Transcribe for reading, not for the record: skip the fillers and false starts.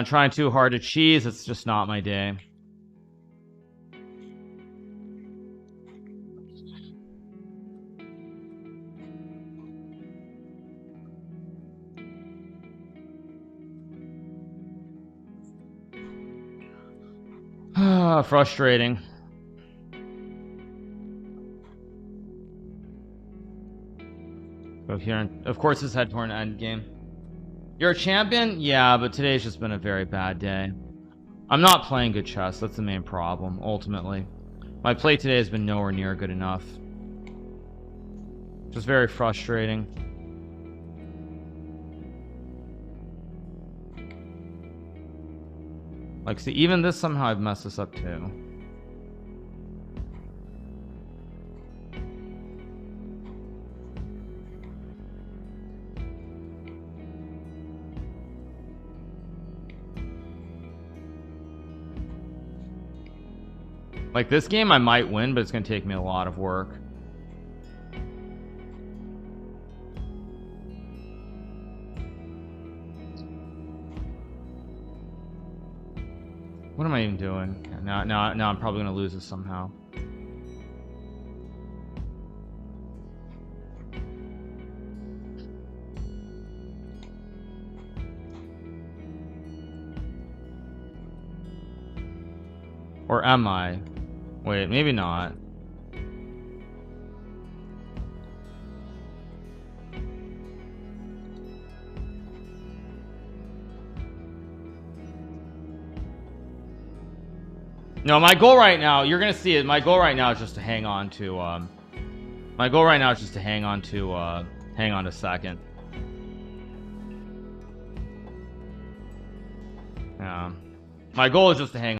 I'm trying too hard to cheese. It's just not my day. Frustrating. Go here and of course it's head toward an end game. You're a champion? Yeah, but today's just been a very bad day. I'm not playing good chess. That's the main problem, ultimately. My play today has been nowhere near good enough. Just very frustrating. Like, see, even this somehow I've messed this up too. Like, this game I might win, but it's gonna take me a lot of work. What am I even doing? Now I'm probably gonna lose this somehow. Or am I? Wait, maybe not. No, my goal right now, you're gonna see it. My goal right now is just to hang on to my goal right now is just to hang on to second. Yeah. My goal is just to hang